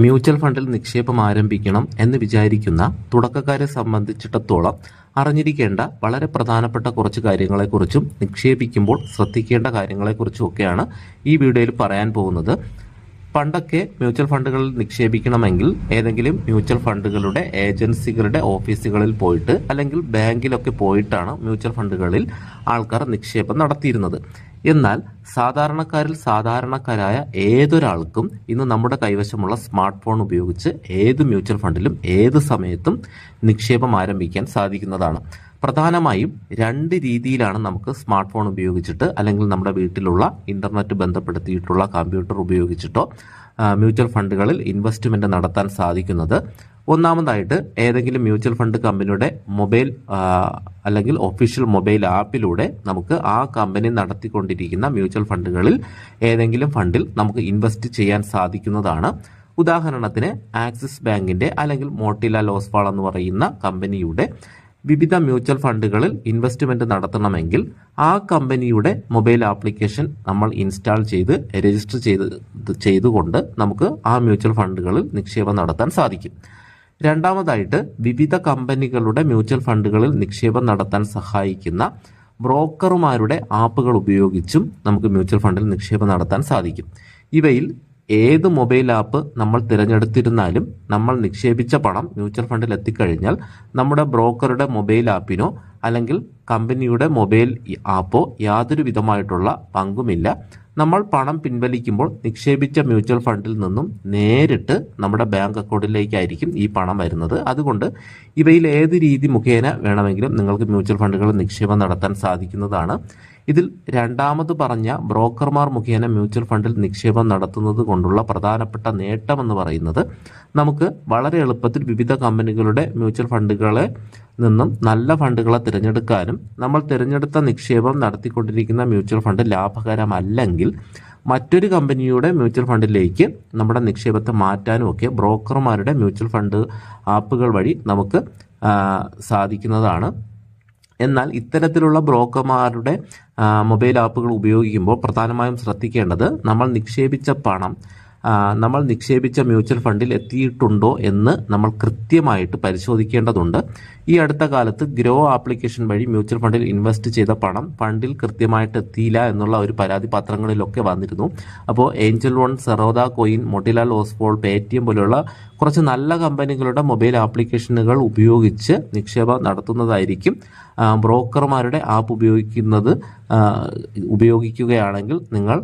Mutual ഫണ്ടിൽ നിക്ഷേപം ആരംഭിക്കണം എന്ന് വിചാരിക്കുന്ന തുടക്കക്കാരെ സംബന്ധിച്ചിടത്തോളം അറിഞ്ഞിരിക്കേണ്ട വളരെ പ്രധാനപ്പെട്ട കുറച്ച് കാര്യങ്ങളെക്കുറിച്ചും നിക്ഷേപിക്കുമ്പോൾ ശ്രദ്ധിക്കേണ്ട കാര്യങ്ങളെക്കുറിച്ചും ഒക്കെയാണ് ഈ വീഡിയോയിൽ പറയാൻ പോകുന്നത്. പണ്ടൊക്കെ മ്യൂച്വൽ ഫണ്ടുകളിൽ നിക്ഷേപിക്കണമെങ്കിൽ ഏതെങ്കിലും മ്യൂച്വൽ ഫണ്ടുകളുടെ ഏജൻസികളുടെ ഓഫീസുകളിൽ പോയിട്ട് അല്ലെങ്കിൽ ബാങ്കിലൊക്കെ പോയിട്ടാണ് മ്യൂച്വൽ ഫണ്ടുകളിൽ ആൾക്കാർ നിക്ഷേപം നടത്തിയിരുന്നത്. എന്നാൽ സാധാരണക്കാരായ ഏതൊരാൾക്കും ഇന്ന് നമ്മുടെ കൈവശമുള്ള സ്മാർട്ട് ഫോൺ ഉപയോഗിച്ച് ഏത് മ്യൂച്വൽ ഫണ്ടിലും ഏത് സമയത്തും നിക്ഷേപം ആരംഭിക്കാൻ സാധിക്കുന്നതാണ്. പ്രധാനമായും രണ്ട് രീതിയിലാണ് നമുക്ക് സ്മാർട്ട് ഫോൺ ഉപയോഗിച്ചിട്ട് അല്ലെങ്കിൽ നമ്മുടെ വീട്ടിലുള്ള ഇന്റർനെറ്റ് ബന്ധപ്പെടുത്തിയിട്ടുള്ള കമ്പ്യൂട്ടർ ഉപയോഗിച്ചിട്ടോ മ്യൂച്വൽ ഫണ്ടുകളിൽ ഇൻവെസ്റ്റ്മെന്റ് നടത്താൻ സാധിക്കുന്നത്. ഒന്നാമതായിട്ട് ഏതെങ്കിലും മ്യൂച്വൽ ഫണ്ട് കമ്പനിയുടെ മൊബൈൽ അല്ലെങ്കിൽ ഒഫീഷ്യൽ മൊബൈൽ ആപ്പിലൂടെ നമുക്ക് ആ കമ്പനി നടത്തിക്കൊണ്ടിരിക്കുന്ന മ്യൂച്വൽ ഫണ്ടുകളിൽ ഏതെങ്കിലും ഫണ്ടിൽ നമുക്ക് ഇൻവെസ്റ്റ് ചെയ്യാൻ സാധിക്കുന്നതാണ്. ഉദാഹരണത്തിന് ആക്സിസ് ബാങ്കിന്റെ അല്ലെങ്കിൽ മോട്ടിലാൽ ഓസ്വാൾ എന്ന് പറയുന്ന കമ്പനിയുടെ വിവിധ മ്യൂച്വൽ ഫണ്ടുകളിൽ ഇൻവെസ്റ്റ്മെന്റ് നടത്തണമെങ്കിൽ ആ കമ്പനിയുടെ മൊബൈൽ ആപ്ലിക്കേഷൻ നമ്മൾ ഇൻസ്റ്റാൾ ചെയ്ത് രജിസ്റ്റർ ചെയ്തുകൊണ്ട് നമുക്ക് ആ മ്യൂച്വൽ ഫണ്ടുകളിൽ നിക്ഷേപം നടത്താൻ സാധിക്കും. രണ്ടാമതായിട്ട് വിവിധ കമ്പനികളുടെ മ്യൂച്വൽ ഫണ്ടുകളിൽ നിക്ഷേപം നടത്താൻ സഹായിക്കുന്ന ബ്രോക്കർമാരുടെ ആപ്പുകൾ ഉപയോഗിച്ചും നമുക്ക് മ്യൂച്വൽ ഫണ്ടിൽ നിക്ഷേപം നടത്താൻ സാധിക്കും. ഇവയിൽ ഏത് മൊബൈൽ ആപ്പ് നമ്മൾ തിരഞ്ഞെടുത്തിരുന്നാലും നമ്മൾ നിക്ഷേപിച്ച പണം മ്യൂച്വൽ ഫണ്ടിൽ എത്തിക്കഴിഞ്ഞാൽ നമ്മുടെ ബ്രോക്കറുടെ മൊബൈൽ ആപ്പിനോ അല്ലെങ്കിൽ കമ്പനിയുടെ മൊബൈൽ ആപ്പോ യാതൊരു വിധമായിട്ടുള്ള പങ്കുമില്ല. നമ്മൾ പണം പിൻവലിക്കുമ്പോൾ നിക്ഷേപിച്ച മ്യൂച്വൽ ഫണ്ടിൽ നിന്നും നേരിട്ട് നമ്മുടെ ബാങ്ക് അക്കൗണ്ടിലേക്കായിരിക്കും ഈ പണം വരുന്നത്. അതുകൊണ്ട് ഇവയിൽ ഏത് രീതി മുഖേന വേണമെങ്കിലും നിങ്ങൾക്ക് മ്യൂച്വൽ ഫണ്ടുകളിൽ നിക്ഷേപം നടത്താൻ സാധിക്കുന്നതാണ്. ഇതിൽ രണ്ടാമത് പറഞ്ഞ ബ്രോക്കർമാർ മുഖേന മ്യൂച്വൽ ഫണ്ടിൽ നിക്ഷേപം നടത്തുന്നത് കൊണ്ടുള്ള പ്രധാനപ്പെട്ട നേട്ടം എന്ന് പറയുന്നത് നമുക്ക് വളരെ എളുപ്പത്തിൽ വിവിധ കമ്പനികളുടെ മ്യൂച്വൽ ഫണ്ടുകളെ നിന്നും നല്ല ഫണ്ടുകളെ തിരഞ്ഞെടുക്കാനും നമ്മൾ തിരഞ്ഞെടുത്ത നിക്ഷേപം നടത്തിക്കൊണ്ടിരിക്കുന്ന മ്യൂച്വൽ ഫണ്ട് ലാഭകരമല്ലെങ്കിൽ മറ്റൊരു കമ്പനിയുടെ മ്യൂച്വൽ ഫണ്ടിലേക്ക് നമ്മുടെ നിക്ഷേപത്തെ മാറ്റാനും ഒക്കെ ബ്രോക്കർമാരുടെ മ്യൂച്വൽ ഫണ്ട് ആപ്പുകൾ വഴി നമുക്ക് സാധിക്കുന്നതാണ്. എന്നാൽ ഇത്തരത്തിലുള്ള ബ്രോക്കർമാരുടെ മൊബൈൽ ആപ്പുകൾ ഉപയോഗിക്കുമ്പോൾ പ്രധാനമായും ശ്രദ്ധിക്കേണ്ടത് നമ്മൾ നിക്ഷേപിച്ച മ്യൂച്വൽ ഫണ്ടിൽ എത്തിയിട്ടുണ്ടോ എന്ന് നമ്മൾ കൃത്യമായിട്ട് പരിശോധിക്കേണ്ടതുണ്ട്. ഈ അടുത്ത കാലത്ത് ഗ്രോ ആപ്ലിക്കേഷൻ വഴി മ്യൂച്വൽ ഫണ്ടിൽ ഇൻവെസ്റ്റ് ചെയ്ത പണം ഫണ്ടിൽ കൃത്യമായിട്ട് എത്തിയില്ല എന്നുള്ള ഒരു പരാതി പത്രങ്ങളിലൊക്കെ വന്നിരുന്നു. അപ്പോൾ Angel one, Zerodha coin, Motilal Oswald, Paytm പോലെയുള്ള കുറച്ച് നല്ല കമ്പനികളുടെ മൊബൈൽ ആപ്ലിക്കേഷനുകൾ ഉപയോഗിച്ച് നിക്ഷേപം നടത്തുന്നതായിരിക്കും ബ്രോക്കർമാരുടെ ആപ്പ് ഉപയോഗിക്കുകയാണെങ്കിൽ നിങ്ങൾ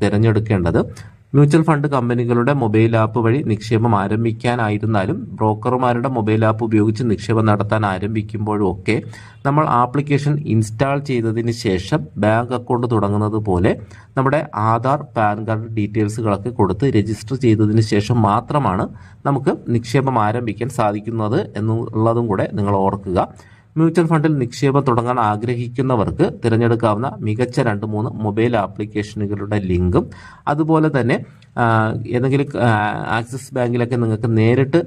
തിരഞ്ഞെടുക്കേണ്ടത്. മ്യൂച്വൽ ഫണ്ട് കമ്പനികളുടെ മൊബൈൽ ആപ്പ് വഴി നിക്ഷേപം ആരംഭിക്കാനായിരുന്നാലും ബ്രോക്കർമാരുടെ മൊബൈൽ ആപ്പ് ഉപയോഗിച്ച് നിക്ഷേപം നടത്താൻ ആരംഭിക്കുമ്പോഴും ഒക്കെ നമ്മൾ ആപ്ലിക്കേഷൻ ഇൻസ്റ്റാൾ ചെയ്തതിന് ശേഷം ബാങ്ക് അക്കൗണ്ട് തുടങ്ങുന്നത് പോലെ നമ്മുടെ ആധാർ, പാൻ കാർഡ് ഡീറ്റെയിൽസുകളൊക്കെ കൊടുത്ത് രജിസ്റ്റർ ചെയ്തതിന് ശേഷം മാത്രമാണ് നമുക്ക് നിക്ഷേപം ആരംഭിക്കാൻ സാധിക്കുന്നത് എന്നുള്ളതും കൂടെ നിങ്ങൾ ഓർക്കുക. മ്യൂച്വൽ ഫണ്ടിൽ നിക്ഷേപം തുടങ്ങാൻ ആഗ്രഹിക്കുന്നവർക്ക് തിരഞ്ഞെടുക്കാവുന്ന മികച്ച 2-3 മൊബൈൽ ആപ്ലിക്കേഷനുകളുടെ ലിങ്കും അതുപോലെ തന്നെ ഏതെങ്കിലും ആക്സിസ് ബാങ്കിലൊക്കെ നിങ്ങൾക്ക് നേരിട്ട്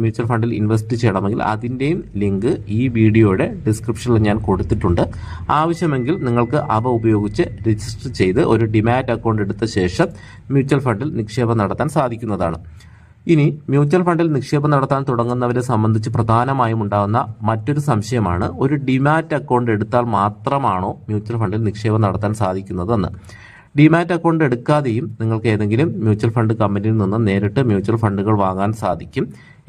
മ്യൂച്വൽ ഫണ്ടിൽ ഇൻവെസ്റ്റ് ചെയ്യണമെങ്കിൽ അതിൻ്റെയും ലിങ്ക് ഈ വീഡിയോയുടെ ഡിസ്ക്രിപ്ഷനിൽ ഞാൻ കൊടുത്തിട്ടുണ്ട്. ആവശ്യമെങ്കിൽ നിങ്ങൾക്ക് അവ ഉപയോഗിച്ച് രജിസ്റ്റർ ചെയ്ത് ഒരു ഡിമാറ്റ് അക്കൗണ്ട് എടുത്ത ശേഷം മ്യൂച്വൽ ഫണ്ടിൽ നിക്ഷേപം നടത്താൻ സാധിക്കുന്നതാണ്. ഇനി മ്യൂച്വൽ ഫണ്ടിൽ നിക്ഷേപം നടത്താൻ തുടങ്ങുന്നവരെ സംബന്ധിച്ച് പ്രധാനമായും ഉണ്ടാകുന്ന മറ്റൊരു സംശയമാണ് ഒരു ഡിമാറ്റ് അക്കൗണ്ട് എടുത്താൽ മാത്രമാണോ മ്യൂച്വൽ ഫണ്ടിൽ നിക്ഷേപം നടത്താൻ സാധിക്കുന്നതെന്ന്. ഡിമാറ്റ് അക്കൗണ്ട് എടുക്കാതെയും നിങ്ങൾക്ക് ഏതെങ്കിലും മ്യൂച്വൽ ഫണ്ട് കമ്പനിയിൽ നിന്ന് നേരിട്ട് മ്യൂച്വൽ ഫണ്ടുകൾ വാങ്ങാൻ സാധിക്കും.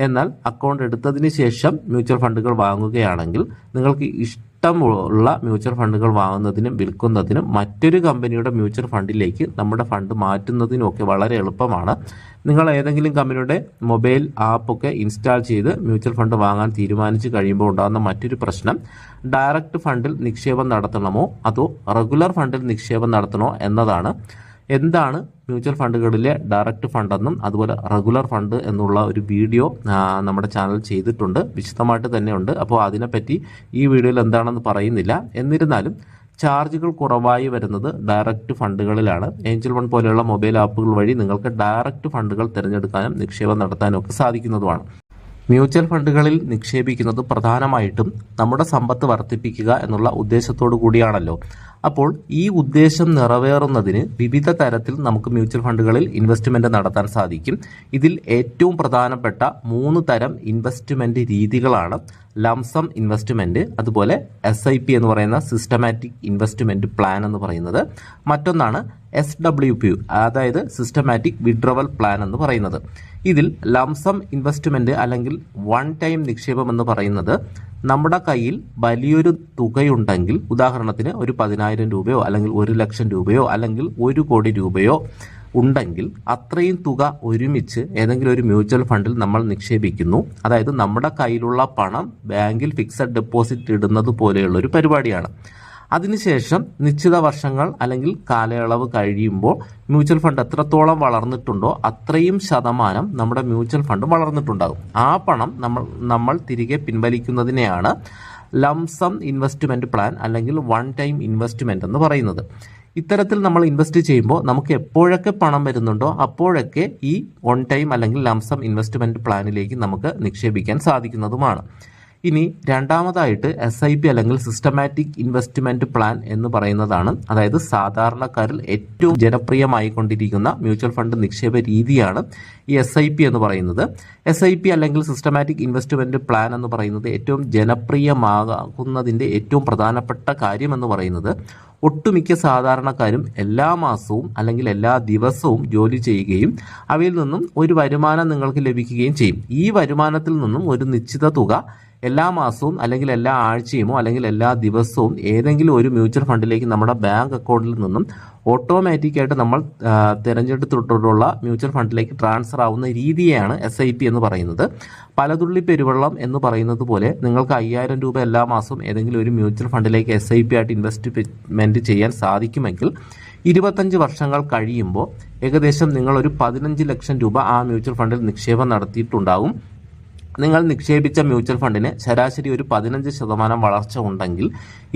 എന്നാൽ അക്കൗണ്ട് എടുത്തതിന് ശേഷം മ്യൂച്വൽ ഫണ്ടുകൾ വാങ്ങുകയാണെങ്കിൽ നിങ്ങൾക്ക് ഇഷ്ടമുള്ള മ്യൂച്വൽ ഫണ്ടുകൾ വാങ്ങുന്നതിനും വിൽക്കുന്നതിനും മറ്റൊരു കമ്പനിയുടെ മ്യൂച്വൽ ഫണ്ടിലേക്ക് നമ്മുടെ ഫണ്ട് മാറ്റുന്നതിനും ഒക്കെ വളരെ എളുപ്പമാണ്. നിങ്ങൾ ഏതെങ്കിലും കമ്പനിയുടെ മൊബൈൽ ആപ്പൊക്കെ ഇൻസ്റ്റാൾ ചെയ്ത് മ്യൂച്വൽ ഫണ്ട് വാങ്ങാൻ തീരുമാനിച്ചു കഴിയുമ്പോൾ ഉണ്ടാകുന്ന മറ്റൊരു പ്രശ്നം ഡയറക്റ്റ് ഫണ്ടിൽ നിക്ഷേപം നടത്തണമോ അതോ റെഗുലർ ഫണ്ടിൽ നിക്ഷേപം നടത്തണോ എന്നതാണ്. എന്താണ് മ്യൂച്വൽ ഫണ്ടുകളിലെ ഡയറക്റ്റ് ഫണ്ടെന്നും അതുപോലെ റെഗുലർ ഫണ്ട് എന്നുള്ള ഒരു വീഡിയോ നമ്മുടെ ചാനൽ ചെയ്തിട്ടുണ്ട്, വിശദമായിട്ട് തന്നെയുണ്ട്. അപ്പോൾ അതിനെപ്പറ്റി ഈ വീഡിയോയിൽ എന്താണെന്ന് പറയുന്നില്ല. എന്നിരുന്നാലും ചാർജുകൾ കുറവായി വരുന്നത് ഡയറക്റ്റ് ഫണ്ടുകളിലാണ്. ഏഞ്ചൽ വൺ പോലെയുള്ള മൊബൈൽ ആപ്പുകൾ വഴി നിങ്ങൾക്ക് ഡയറക്റ്റ് ഫണ്ടുകൾ തിരഞ്ഞെടുക്കാനും നിക്ഷേപം നടത്താനും ഒക്കെ സാധിക്കുന്നതുമാണ്. മ്യൂച്വൽ ഫണ്ടുകളിൽ നിക്ഷേപിക്കുന്നത് പ്രധാനമായിട്ടും നമ്മുടെ സമ്പത്ത് വർദ്ധിപ്പിക്കുക എന്നുള്ള ഉദ്ദേശത്തോടു കൂടിയാണല്ലോ. അപ്പോൾ ഈ ഉദ്ദേശം നിറവേറുന്നതിന് വിവിധ തരത്തിൽ നമുക്ക് മ്യൂച്വൽ ഫണ്ടുകളിൽ ഇൻവെസ്റ്റ്മെന്റ് നടത്താൻ സാധിക്കും. ഇതിൽ ഏറ്റവും പ്രധാനപ്പെട്ട 3 തരം ഇൻവെസ്റ്റ്മെന്റ് രീതികളാണ് ലംസം ഇൻവെസ്റ്റ്മെന്റ്, അതുപോലെ SIP എന്ന് പറയുന്ന സിസ്റ്റമാറ്റിക് ഇൻവെസ്റ്റ്മെന്റ് പ്ലാൻ എന്ന് പറയുന്നത്, മറ്റൊന്നാണ് SWP അതായത് സിസ്റ്റമാറ്റിക് വിഡ്രോവൽ പ്ലാൻ എന്ന് പറയുന്നത്. ഇതിൽ ലംസം ഇൻവെസ്റ്റ്മെന്റ് അല്ലെങ്കിൽ വൺ ടൈം നിക്ഷേപം എന്ന് പറയുന്നത് നമ്മുടെ കയ്യിൽ വലിയൊരു തുകയുണ്ടെങ്കിൽ, ഉദാഹരണത്തിന് ഒരു 10,000 രൂപയോ അല്ലെങ്കിൽ 1 ലക്ഷം രൂപയോ അല്ലെങ്കിൽ 1 കോടി രൂപയോ ഉണ്ടെങ്കിൽ അത്രയും തുക ഒരുമിച്ച് ഏതെങ്കിലും ഒരു മ്യൂച്വൽ ഫണ്ടിൽ നമ്മൾ നിക്ഷേപിക്കുന്നു. അതായത് നമ്മുടെ കയ്യിലുള്ള പണം ബാങ്കിൽ ഫിക്സഡ് ഡെപ്പോസിറ്റ് ഇടുന്നത് പോലെയുള്ള ഒരു പരിപാടിയാണ്. അതിനുശേഷം നിശ്ചിത വർഷങ്ങൾ അല്ലെങ്കിൽ കാലയളവ് കഴിയുമ്പോൾ മ്യൂച്വൽ ഫണ്ട് എത്രത്തോളം വളർന്നിട്ടുണ്ടോ അത്രയും ശതമാനം നമ്മുടെ മ്യൂച്വൽ ഫണ്ട് വളർന്നിട്ടുണ്ടാകും. ആ പണം നമ്മൾ തിരികെ പിൻവലിക്കുന്നതിനെയാണ് ലംസം ഇൻവെസ്റ്റ്മെന്റ് പ്ലാൻ അല്ലെങ്കിൽ വൺ ടൈം ഇൻവെസ്റ്റ്മെന്റ് എന്ന് പറയുന്നത്. ഇത്തരത്തിൽ നമ്മൾ ഇൻവെസ്റ്റ് ചെയ്യുമ്പോൾ നമുക്ക് എപ്പോഴൊക്കെ പണം വരുന്നുണ്ടോ അപ്പോഴൊക്കെ ഈ വൺ ടൈം അല്ലെങ്കിൽ ലംസം ഇൻവെസ്റ്റ്മെന്റ് പ്ലാനിലേക്ക് നമുക്ക് നിക്ഷേപിക്കാൻ സാധിക്കുന്നതുമാണ്. ഇനി രണ്ടാമതായിട്ട് SIP അല്ലെങ്കിൽ സിസ്റ്റമാറ്റിക് ഇൻവെസ്റ്റ്മെന്റ് പ്ലാൻ എന്ന് പറയുന്നതാണ്. അതായത് സാധാരണക്കാരിൽ ഏറ്റവും ജനപ്രിയമായി കൊണ്ടിരിക്കുന്ന മ്യൂച്വൽ ഫണ്ട് നിക്ഷേപ രീതിയാണ് ഈ SIP എന്ന് പറയുന്നത്. SIP അല്ലെങ്കിൽ സിസ്റ്റമാറ്റിക് ഇൻവെസ്റ്റ്മെന്റ് പ്ലാൻ എന്ന് പറയുന്നത് ഏറ്റവും ജനപ്രിയമാകുന്നതിന്റെ ഏറ്റവും പ്രധാനപ്പെട്ട കാര്യം എന്ന് പറയുന്നത് ഒട്ടുമിക്ക സാധാരണക്കാരും എല്ലാ മാസവും അല്ലെങ്കിൽ എല്ലാ ദിവസവും ജോലി ചെയ്യുകയും അവയിൽ നിന്നും ഒരു വരുമാനം നിങ്ങൾക്ക് ലഭിക്കുകയും ചെയ്യും. ഈ വരുമാനത്തിൽ നിന്നും ഒരു നിശ്ചിത തുക എല്ലാ മാസവും അല്ലെങ്കിൽ എല്ലാ ആഴ്ചയുമോ അല്ലെങ്കിൽ എല്ലാ ദിവസവും ഏതെങ്കിലും ഒരു മ്യൂച്വൽ ഫണ്ടിലേക്ക് നമ്മുടെ ബാങ്ക് അക്കൗണ്ടിൽ നിന്നും ഓട്ടോമാറ്റിക്കായിട്ട് നമ്മൾ തിരഞ്ഞെടുത്തിട്ടുള്ള മ്യൂച്വൽ ഫണ്ടിലേക്ക് ട്രാൻസ്ഫർ ആവുന്ന രീതിയാണ് SIP എന്ന് പറയുന്നത്. പലതുള്ളി പെരുവെള്ളം എന്ന് പറയുന്നത് പോലെ നിങ്ങൾക്ക് 5,000 രൂപ എല്ലാ മാസവും ഏതെങ്കിലും ഒരു മ്യൂച്വൽ ഫണ്ടിലേക്ക് SIP ആയിട്ട് ഇൻവെസ്റ്റ്മെന്റ് ചെയ്യാൻ സാധിക്കുമെങ്കിൽ 25 വർഷങ്ങൾ കഴിയുമ്പോൾ ഏകദേശം നിങ്ങൾ ഒരു 15 ലക്ഷം രൂപ ആ മ്യൂച്വൽ ഫണ്ടിൽ നിക്ഷേപം നടത്തിയിട്ടുണ്ടാകും. നിങ്ങൾ നിക്ഷേപിച്ച മ്യൂച്വൽ ഫണ്ടിന് ശരാശരി ഒരു 15% വളർച്ച ഉണ്ടെങ്കിൽ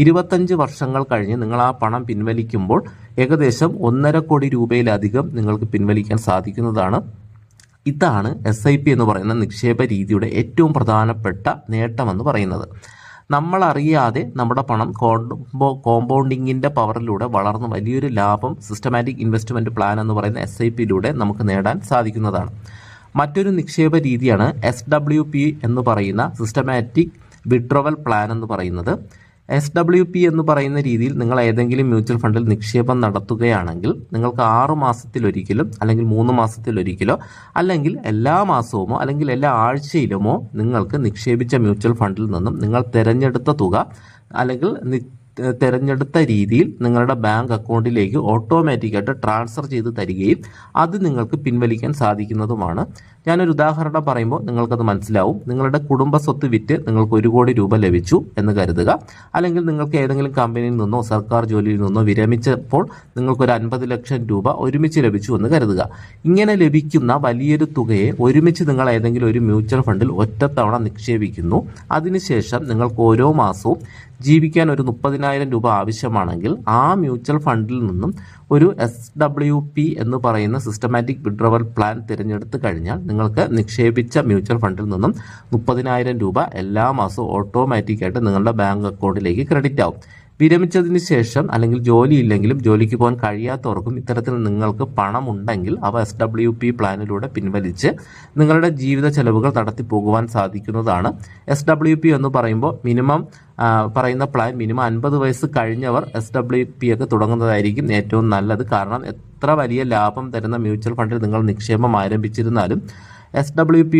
25 വർഷങ്ങൾ കഴിഞ്ഞ് നിങ്ങൾ ആ പണം പിൻവലിക്കുമ്പോൾ ഏകദേശം 1.5 കോടി രൂപയിലധികം നിങ്ങൾക്ക് പിൻവലിക്കാൻ സാധിക്കുന്നതാണ്. ഇതാണ് SIP എന്ന് പറയുന്ന നിക്ഷേപ രീതിയുടെ ഏറ്റവും പ്രധാനപ്പെട്ട നേട്ടമെന്ന് പറയുന്നത്. നമ്മൾ അറിയാതെ നമ്മുടെ പണം കോമ്പൗണ്ടിങ്ങിന്റെ പവറിലൂടെ വളർന്ന് വലിയൊരു ലാഭം സിസ്റ്റമാറ്റിക് ഇൻവെസ്റ്റ്മെന്റ് പ്ലാൻ എന്ന് പറയുന്ന SIPയിലൂടെ നമുക്ക് നേടാൻ സാധിക്കുന്നതാണ്. മറ്റൊരു നിക്ഷേപ രീതിയാണ് SWP എന്ന് പറയുന്ന സിസ്റ്റമാറ്റിക് വിഡ്രോവൽ പ്ലാൻ എന്ന് പറയുന്നത്. SWP എന്ന് പറയുന്ന രീതിയിൽ നിങ്ങൾ ഏതെങ്കിലും മ്യൂച്വൽ ഫണ്ടിൽ നിക്ഷേപം നടത്തുകയാണെങ്കിൽ നിങ്ങൾക്ക് 6 മാസത്തിലൊരിക്കലും അല്ലെങ്കിൽ 3 മാസത്തിലൊരിക്കലോ അല്ലെങ്കിൽ എല്ലാ മാസവുമോ അല്ലെങ്കിൽ എല്ലാ ആഴ്ചയിലുമോ നിങ്ങൾക്ക് നിക്ഷേപിച്ച മ്യൂച്വൽ ഫണ്ടിൽ നിന്നും നിങ്ങൾ തിരഞ്ഞെടുത്ത തുക അല്ലെങ്കിൽ തിരഞ്ഞെടുത്ത രീതിയിൽ നിങ്ങളുടെ ബാങ്ക് അക്കൗണ്ടിലേക്ക് ഓട്ടോമാറ്റിക്കായിട്ട് ട്രാൻസ്ഫർ ചെയ്ത് തരികയും അത് നിങ്ങൾക്ക് പിൻവലിക്കാൻ സാധിക്കുന്നതുമാണ്. ഞാനൊരു ഉദാഹരണം പറയുമ്പോൾ നിങ്ങൾക്കത് മനസ്സിലാവും. നിങ്ങളുടെ കുടുംബ സ്വത്ത് വിറ്റ് നിങ്ങൾക്ക് 1 കോടി രൂപ ലഭിച്ചു എന്ന് കരുതുക. അല്ലെങ്കിൽ നിങ്ങൾക്ക് ഏതെങ്കിലും കമ്പനിയിൽ നിന്നോ സർക്കാർ ജോലിയിൽ നിന്നോ വിരമിച്ചപ്പോൾ നിങ്ങൾക്കൊരു 50 ലക്ഷം രൂപ ഒരുമിച്ച് ലഭിച്ചു എന്ന് കരുതുക. ഇങ്ങനെ ലഭിക്കുന്ന വലിയൊരു തുകയെ ഒരുമിച്ച് നിങ്ങൾ ഏതെങ്കിലും ഒരു മ്യൂച്വൽ ഫണ്ടിൽ ഒറ്റത്തവണ നിക്ഷേപിക്കുന്നു. അതിനുശേഷം നിങ്ങൾക്ക് ഓരോ മാസവും ജീവിക്കാൻ ഒരു 30,000 രൂപ ആവശ്യമാണെങ്കിൽ ആ മ്യൂച്വൽ ഫണ്ടിൽ നിന്നും ഒരു SWP എന്ന് പറയുന്ന സിസ്റ്റമാറ്റിക് വിഡ്രോവൽ പ്ലാൻ തിരഞ്ഞെടുത്ത് കഴിഞ്ഞാൽ നിങ്ങൾക്ക് നിക്ഷേപിച്ച മ്യൂച്വൽ ഫണ്ടിൽ നിന്നും 30,000 രൂപ എല്ലാ മാസവും ഓട്ടോമാറ്റിക്കായിട്ട് നിങ്ങളുടെ ബാങ്ക് അക്കൗണ്ടിലേക്ക് ക്രെഡിറ്റ് ആവും. വിരമിച്ചതിന് ശേഷം അല്ലെങ്കിൽ ജോലിയില്ലെങ്കിലും ജോലിക്ക് പോകാൻ കഴിയാത്തവർക്കും ഇത്തരത്തിൽ നിങ്ങൾക്ക് പണം ഉണ്ടെങ്കിൽ അവ SWP പ്ലാനിലൂടെ പിൻവലിച്ച് നിങ്ങളുടെ ജീവിത ചെലവുകൾ നടത്തിപ്പോകുവാൻ സാധിക്കുന്നതാണ്. SWP എന്ന് പറയുമ്പോൾ പറയുന്ന പ്ലാൻ മിനിമം 50 വയസ്സ് കഴിഞ്ഞവർ SWP ഒക്കെ തുടങ്ങുന്നതായിരിക്കും ഏറ്റവും നല്ലത്. കാരണം എത്ര വലിയ ലാഭം തരുന്ന മ്യൂച്വൽ ഫണ്ടിൽ നിങ്ങൾ നിക്ഷേപം ആരംഭിച്ചിരുന്നാലും SWP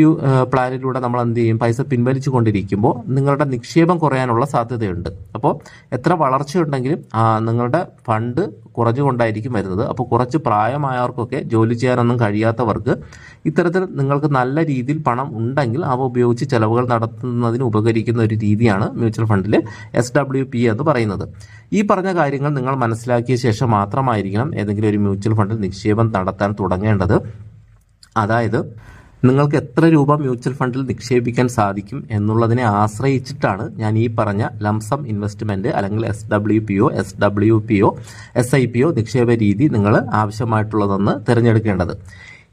പ്ലാനിലൂടെ നമ്മൾ എന്ത് ചെയ്യും, പൈസ പിൻവലിച്ചു കൊണ്ടിരിക്കുമ്പോൾ നിങ്ങളുടെ നിക്ഷേപം കുറയാനുള്ള സാധ്യതയുണ്ട്. അപ്പോൾ എത്ര വളർച്ചയുണ്ടെങ്കിലും നിങ്ങളുടെ ഫണ്ട് കുറഞ്ഞുകൊണ്ടായിരിക്കും വരുന്നത്. അപ്പോൾ കുറച്ച് പ്രായമായവർക്കൊക്കെ ജോലി ചെയ്യാനൊന്നും കഴിയാത്തവർക്ക് ഇത്തരത്തിൽ നിങ്ങൾക്ക് നല്ല രീതിയിൽ പണം ഉണ്ടെങ്കിൽ അവ ഉപയോഗിച്ച് ചെലവുകൾ നടത്തുന്നതിന് ഉപകരിക്കുന്ന ഒരു രീതിയാണ് മ്യൂച്വൽ ഫണ്ടിൽ SWP എന്ന് പറയുന്നത്. ഈ പറഞ്ഞ കാര്യങ്ങൾ നിങ്ങൾ മനസ്സിലാക്കിയ ശേഷം മാത്രമായിരിക്കണം ഏതെങ്കിലും ഒരു മ്യൂച്വൽ ഫണ്ടിൽ നിക്ഷേപം നടത്താൻ തുടങ്ങേണ്ടത്. അതായത് നിങ്ങൾക്ക് എത്ര രൂപ മ്യൂച്വൽ ഫണ്ടിൽ നിക്ഷേപിക്കാൻ സാധിക്കും എന്നുള്ളതിനെ ആശ്രയിച്ചിട്ടാണ് ഞാൻ ഈ പറഞ്ഞ ലംസം ഇൻവെസ്റ്റ്മെന്റ് അല്ലെങ്കിൽ SWPയോ SWPയോ SIPയോ നിക്ഷേപ രീതി നിങ്ങൾ ആവശ്യമായിട്ടുള്ളതെന്ന് തിരഞ്ഞെടുക്കേണ്ടത്.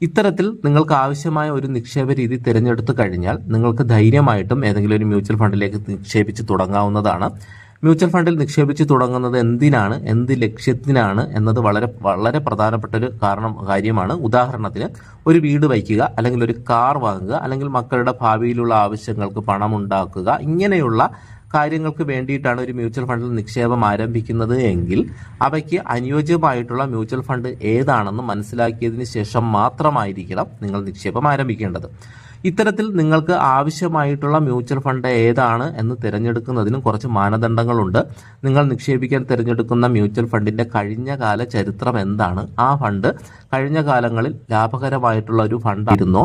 ഇത്തരത്തിൽ നിങ്ങൾക്ക് ആവശ്യമായ ഒരു നിക്ഷേപ രീതി തിരഞ്ഞെടുത്തു കഴിഞ്ഞാൽ നിങ്ങൾക്ക് ധൈര്യമായിട്ടും ഏതെങ്കിലും ഒരു മ്യൂച്വൽ ഫണ്ടിലേക്ക് നിക്ഷേപിച്ച് തുടങ്ങാവുന്നതാണ്. മ്യൂച്വൽ ഫണ്ടിൽ നിക്ഷേപിച്ച് തുടങ്ങുന്നത് എന്തിനാണ്, എന്ത് ലക്ഷ്യത്തിനാണ് എന്നത് വളരെ വളരെ പ്രധാനപ്പെട്ട ഒരു കാര്യമാണ്. ഉദാഹരണത്തിന് ഒരു വീട് വയ്ക്കുക, അല്ലെങ്കിൽ ഒരു കാർ വാങ്ങുക, അല്ലെങ്കിൽ മക്കളുടെ ഭാവിയിലുള്ള ആവശ്യങ്ങൾക്ക് പണം ഉണ്ടാക്കുക, ഇങ്ങനെയുള്ള കാര്യങ്ങൾക്ക് വേണ്ടിയിട്ടാണ് ഒരു മ്യൂച്വൽ ഫണ്ടിൽ നിക്ഷേപം ആരംഭിക്കുന്നത് എങ്കിൽ അവയ്ക്ക് അനുയോജ്യമായിട്ടുള്ള മ്യൂച്വൽ ഫണ്ട് ഏതാണെന്ന് മനസ്സിലാക്കിയതിന് ശേഷം മാത്രമായിരിക്കണം നിങ്ങൾ നിക്ഷേപം ആരംഭിക്കേണ്ടത്. ഇത്തരത്തിൽ നിങ്ങൾക്ക് ആവശ്യമായിട്ടുള്ള മ്യൂച്വൽ ഫണ്ട് ഏതാണ് എന്ന് തിരഞ്ഞെടുക്കുന്നതിനും കുറച്ച് മാനദണ്ഡങ്ങളുണ്ട്. നിങ്ങൾ നിക്ഷേപിക്കാൻ തിരഞ്ഞെടുക്കുന്ന മ്യൂച്വൽ ഫണ്ടിന്റെ കഴിഞ്ഞ കാല ചരിത്രം എന്താണ്, ആ ഫണ്ട് കഴിഞ്ഞ കാലങ്ങളിൽ ലാഭകരമായിട്ടുള്ള ഒരു ഫണ്ടായിരുന്നോ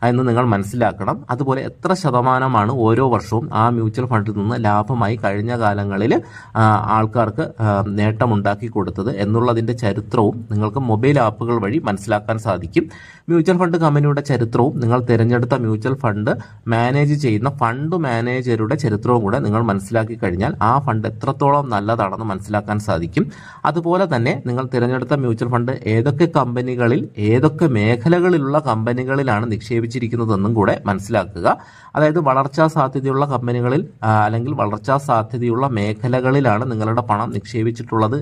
എന്ന് നിങ്ങൾ മനസ്സിലാക്കണം. അതുപോലെ എത്ര ശതമാനമാണ് ഓരോ വർഷവും ആ മ്യൂച്വൽ ഫണ്ടിൽ നിന്ന് ലാഭമായി കഴിഞ്ഞ കാലങ്ങളിൽ ആൾക്കാർക്ക് നേട്ടമുണ്ടാക്കി കൊടുത്തത് എന്നുള്ളതിന്റെ ചരിത്രവും നിങ്ങൾക്ക് മൊബൈൽ ആപ്പുകൾ വഴി മനസ്സിലാക്കാൻ സാധിക്കും. മ്യൂച്വൽ ഫണ്ട് കമ്പനിയുടെ ചരിത്രവും നിങ്ങൾ തിരഞ്ഞെടുത്ത മ്യൂച്വൽ ഫണ്ട് മാനേജ് ചെയ്യുന്ന ഫണ്ട് മാനേജരുടെ ചരിത്രവും കൂടെ നിങ്ങൾ മനസ്സിലാക്കി കഴിഞ്ഞാൽ ആ ഫണ്ട് എത്രത്തോളം നല്ലതാണെന്ന് മനസ്സിലാക്കാൻ സാധിക്കും. അതുപോലെ തന്നെ നിങ്ങൾ തിരഞ്ഞെടുത്ത മ്യൂച്വൽ ഫണ്ട് ഏതൊക്കെ കമ്പനികളിൽ, ഏതൊക്കെ മേഖലകളിലുള്ള കമ്പനികളിലാണ് നിക്ഷേപിച്ചിരിക്കുന്നതെന്നും കൂടെ മനസ്സിലാക്കുക. അതായത് വളർച്ചാ സാധ്യതയുള്ള കമ്പനികളിൽ അല്ലെങ്കിൽ വളർച്ചാ സാധ്യതയുള്ള മേഖലകളിലാണ് നിങ്ങളുടെ പണം നിക്ഷേപിച്ചിട്ടുള്ളത്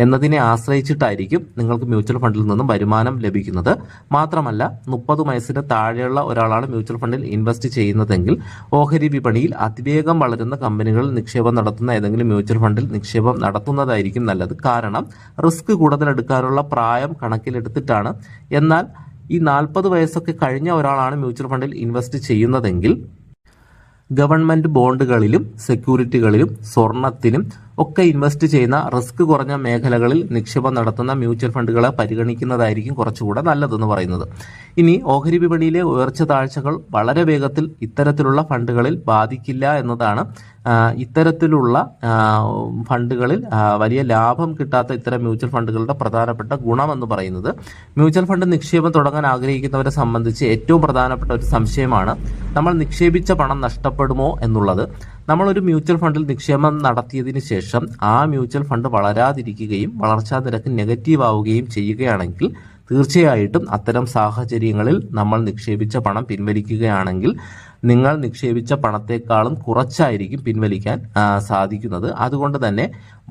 എന്നതിനെ ആശ്രയിച്ചിട്ടായിരിക്കും നിങ്ങൾക്ക് മ്യൂച്വൽ ഫണ്ടിൽ നിന്നും വരുമാനം ലഭിക്കുന്നത്. മാത്രമല്ല 30 വയസ്സിന് താഴെയുള്ള ഒരാളാണ് മ്യൂച്വൽ ഫണ്ടിൽ ഇൻവെസ്റ്റ് ചെയ്യുന്നതെങ്കിൽ ഓഹരി വിപണിയിൽ അതിവേഗം വളരുന്ന കമ്പനികളിൽ നിക്ഷേപം നടത്തുന്ന ഏതെങ്കിലും മ്യൂച്വൽ ഫണ്ടിൽ നിക്ഷേപം നടത്തുന്നതായിരിക്കും നല്ലത്. കാരണം റിസ്ക് കൂടുതലെടുക്കാനുള്ള പ്രായം കണക്കിലെടുത്തിട്ടാണ്. എന്നാൽ ഈ 40 വയസ്സൊക്കെ കഴിഞ്ഞ ഒരാളാണ് മ്യൂച്വൽ ഫണ്ടിൽ ഇൻവെസ്റ്റ് ചെയ്യുന്നതെങ്കിൽ ഗവൺമെന്റ് ബോണ്ടുകളിലും സെക്യൂരിറ്റികളിലും സ്വർണത്തിലും ഒക്കെ ഇൻവെസ്റ്റ് ചെയ്യുന്ന റിസ്ക് കുറഞ്ഞ മേഖലകളിൽ നിക്ഷേപം നടത്തുന്ന മ്യൂച്വൽ ഫണ്ടുകളെ പരിഗണിക്കുന്നതായിരിക്കും കുറച്ചുകൂടെ നല്ലതെന്ന് പറയുന്നത്. ഇനി ഓഹരി വിപണിയിലെ ഉയർച്ച താഴ്ചകൾ വളരെ വേഗത്തിൽ ഇത്തരത്തിലുള്ള ഫണ്ടുകളിൽ ബാധിക്കില്ല എന്നതാണ്. ഇത്തരത്തിലുള്ള ഫണ്ടുകളിൽ വലിയ ലാഭം കിട്ടാത്ത ഇത്തരം മ്യൂച്വൽ ഫണ്ടുകളുടെ പ്രധാനപ്പെട്ട ഗുണമെന്ന് പറയുന്നത്, മ്യൂച്വൽ ഫണ്ട് നിക്ഷേപം തുടങ്ങാൻ ആഗ്രഹിക്കുന്നവരെ സംബന്ധിച്ച് ഏറ്റവും പ്രധാനപ്പെട്ട ഒരു സംശയമാണ് നമ്മൾ നിക്ഷേപിച്ച പണം നഷ്ടപ്പെടുമോ എന്നുള്ളത്. നമ്മളൊരു മ്യൂച്വൽ ഫണ്ടിൽ നിക്ഷേപം നടത്തിയതിന് ശേഷം ആ മ്യൂച്വൽ ഫണ്ട് വളരാതിരിക്കുകയും വളർച്ചാ നിരക്ക് നെഗറ്റീവ് ആവുകയും ചെയ്യുകയാണെങ്കിൽ തീർച്ചയായിട്ടും അത്തരം സാഹചര്യങ്ങളിൽ നമ്മൾ നിക്ഷേപിച്ച പണം പിൻവലിക്കുകയാണെങ്കിൽ നിങ്ങൾ നിക്ഷേപിച്ച പണത്തെക്കാളും കുറച്ചായിരിക്കും പിൻവലിക്കാൻ സാധിക്കുന്നത്. അതുകൊണ്ട് തന്നെ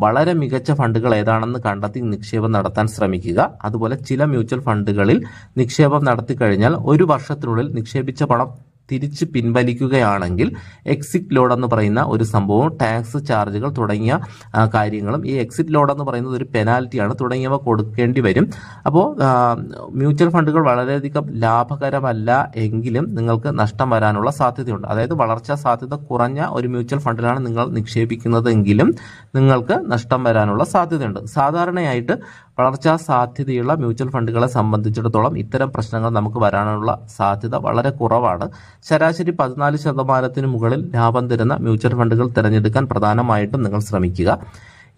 വളരെ മികച്ച ഫണ്ടുകൾ ഏതാണെന്ന് കണ്ടെത്തി നിക്ഷേപം നടത്താൻ ശ്രമിക്കുക. അതുപോലെ ചില മ്യൂച്വൽ ഫണ്ടുകളിൽ നിക്ഷേപം നടത്തി കഴിഞ്ഞാൽ ഒരു വർഷത്തിനുള്ളിൽ നിക്ഷേപിച്ച പണം തിരിച്ച് പിൻവലിക്കുകയാണെങ്കിൽ എക്സിറ്റ് ലോഡ് എന്ന് പറയുന്ന ഒരു സംഭവം, ടാക്സ് ചാർജുകൾ തുടങ്ങിയ കാര്യങ്ങളും, ഈ എക്സിറ്റ് ലോഡ് എന്ന് പറയുന്നത് ഒരു പെനാൽറ്റിയാണ്, തുടങ്ങിയവ കൊടുക്കേണ്ടി വരും. അപ്പോൾ മ്യൂച്വൽ ഫണ്ടുകൾ വളരെയധികം ലാഭകരമല്ല എങ്കിലും നിങ്ങൾക്ക് നഷ്ടം വരാനുള്ള സാധ്യതയുണ്ട്. അതായത് വളർച്ചാ സാധ്യത കുറഞ്ഞ ഒരു മ്യൂച്വൽ ഫണ്ടിലാണ് നിങ്ങൾ നിക്ഷേപിക്കുന്നതെങ്കിലും നിങ്ങൾക്ക് നഷ്ടം വരാനുള്ള സാധ്യതയുണ്ട്. സാധാരണയായിട്ട് വളർച്ചാ സാധ്യതയുള്ള മ്യൂച്വൽ ഫണ്ടുകളെ സംബന്ധിച്ചിടത്തോളം ഇത്തരം പ്രശ്നങ്ങൾ നമുക്ക് വരാനുള്ള സാധ്യത വളരെ കുറവാണ്. ശരാശരി 14% മുകളിൽ ലാഭം തരുന്ന മ്യൂച്വൽ ഫണ്ടുകൾ തിരഞ്ഞെടുക്കാൻ പ്രധാനമായിട്ടും നിങ്ങൾ ശ്രമിക്കുക.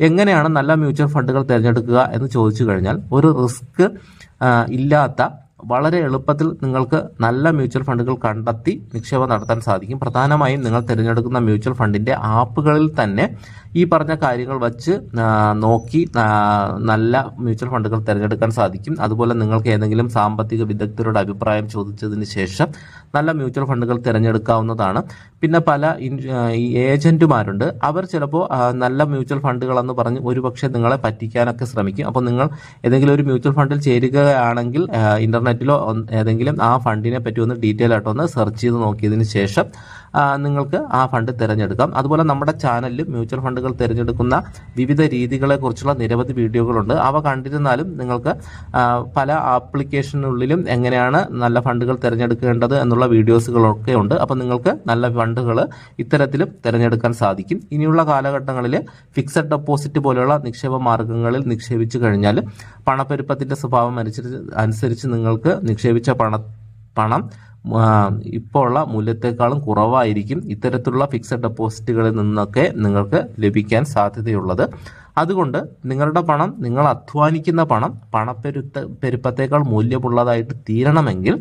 എങ്ങനെയാണ് നല്ല മ്യൂച്വൽ ഫണ്ടുകൾ തിരഞ്ഞെടുക്കുക എന്ന് ചോദിച്ചു കഴിഞ്ഞാൽ, ഒരു റിസ്ക് ഇല്ലാത്ത വളരെ എളുപ്പത്തിൽ നിങ്ങൾക്ക് നല്ല മ്യൂച്വൽ ഫണ്ടുകൾ കണ്ടെത്തി നിക്ഷേപം നടത്താൻ സാധിക്കും. പ്രധാനമായും നിങ്ങൾ തിരഞ്ഞെടുക്കുന്ന മ്യൂച്വൽ ഫണ്ടിന്റെ ആപ്പുകളിൽ തന്നെ ഈ പറഞ്ഞ കാര്യങ്ങൾ വച്ച് നോക്കി നല്ല മ്യൂച്വൽ ഫണ്ടുകൾ തിരഞ്ഞെടുക്കാൻ സാധിക്കും. അതുപോലെ നിങ്ങൾക്ക് ഏതെങ്കിലും സാമ്പത്തിക വിദഗ്ധരുടെ അഭിപ്രായം ചോദിച്ചതിന് ശേഷം നല്ല മ്യൂച്വൽ ഫണ്ടുകൾ തിരഞ്ഞെടുക്കാവുന്നതാണ്. പിന്നെ പല ഏജന്റുമാരുണ്ട്, അവർ ചിലപ്പോൾ നല്ല മ്യൂച്വൽ ഫണ്ടുകൾ എന്ന് പറഞ്ഞ് ഒരുപക്ഷെ നിങ്ങളെ പറ്റിക്കാനൊക്കെ ശ്രമിക്കും. അപ്പോൾ നിങ്ങൾ ഏതെങ്കിലും ഒരു മ്യൂച്വൽ ഫണ്ടിൽ ചേരുകയാണെങ്കിൽ ഇന്റർനെറ്റിലോ ഏതെങ്കിലും ആ ഫണ്ടിനെ പറ്റി ഒന്ന് ഡീറ്റെയിൽ ആയിട്ട് ഒന്ന് സെർച്ച് ചെയ്ത് നോക്കിയതിന് ശേഷം നിങ്ങൾക്ക് ആ ഫണ്ട് തിരഞ്ഞെടുക്കാം. അതുപോലെ നമ്മുടെ ചാനലിൽ മ്യൂച്വൽ ഫണ്ടുകൾ തിരഞ്ഞെടുക്കുന്ന വിവിധ രീതികളെ കുറിച്ചുള്ള നിരവധി വീഡിയോകളുണ്ട്. അവ കണ്ടിരുന്നാലും നിങ്ങൾക്ക് പല ആപ്ലിക്കേഷനുള്ളിലും എങ്ങനെയാണ് നല്ല ഫണ്ടുകൾ തിരഞ്ഞെടുക്കേണ്ടത് എന്നുള്ള വീഡിയോസുകളൊക്കെ ഉണ്ട്. അപ്പോൾ നിങ്ങൾക്ക് നല്ല ഫണ്ടുകൾ ഇത്തരത്തിലും തിരഞ്ഞെടുക്കാൻ സാധിക്കും. ഇനിയുള്ള കാലഘട്ടങ്ങളിൽ ഫിക്സഡ് ഡെപ്പോസിറ്റ് പോലെയുള്ള നിക്ഷേപ മാർഗങ്ങളിൽ നിക്ഷേപിച്ചു കഴിഞ്ഞാൽ പണപ്പെരുപ്പത്തിന്റെ സ്വഭാവം അനുസരിച്ച് നിങ്ങൾക്ക് നിക്ഷേപിച്ച പണം ഇപ്പോൾ ഉള്ള മൂല്യത്തെക്കാളും കുറവായിരിക്കും ഇത്തരത്തിലുള്ള ഫിക്സഡ് ഡെപ്പോസിറ്റുകളിൽ നിന്നൊക്കെ നിങ്ങൾക്ക് ലഭിക്കാൻ സാധ്യതയുള്ളത്. അതുകൊണ്ട് നിങ്ങളുടെ പണം, നിങ്ങൾ അധ്വാനിക്കുന്ന പണം പണപ്പെരുപ്പത്തേക്കാൾ മൂല്യമുള്ളതായിട്ട് തീരണമെങ്കിൽ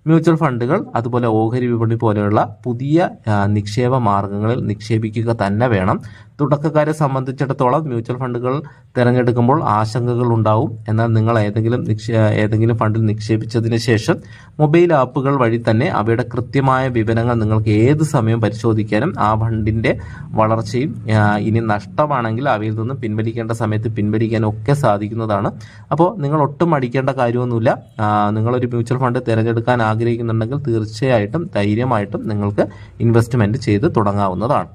മ്യൂച്വൽ ഫണ്ടുകൾ അതുപോലെ ഓഹരി വിപണി പോലെയുള്ള പുതിയ നിക്ഷേപ മാർഗങ്ങളിൽ നിക്ഷേപിക്കുക തന്നെ വേണം. തുടക്കക്കാരെ സംബന്ധിച്ചിടത്തോളം മ്യൂച്വൽ ഫണ്ടുകൾ തിരഞ്ഞെടുക്കുമ്പോൾ ആശങ്കകൾ ഉണ്ടാവും. എന്നാൽ നിങ്ങൾ ഏതെങ്കിലും ഫണ്ടിൽ നിക്ഷേപിച്ചതിന് ശേഷം മൊബൈൽ ആപ്പുകൾ വഴി തന്നെ അവയുടെ കൃത്യമായ വിവരങ്ങൾ നിങ്ങൾക്ക് ഏത് സമയവും പരിശോധിക്കാനും ആ ഫണ്ടിന്റെ വളർച്ചയും ഇനി നഷ്ടമാണെങ്കിൽ അവയിൽ നിന്നും പിൻവലിക്കേണ്ട സമയത്ത് പിൻവലിക്കാനും ഒക്കെ സാധിക്കുന്നതാണ്. അപ്പോൾ നിങ്ങൾ ഒട്ടും മടിക്കേണ്ട കാര്യമൊന്നുമില്ല. നിങ്ങളൊരു മ്യൂച്വൽ ഫണ്ട് തിരഞ്ഞെടുക്കാൻ ആഗ്രഹിക്കുന്നുണ്ടെങ്കിൽ തീർച്ചയായിട്ടും ധൈര്യമായിട്ടും നിങ്ങൾക്ക് ഇൻവെസ്റ്റ്മെന്റ് ചെയ്ത് തുടങ്ങാവുന്നതാണ്.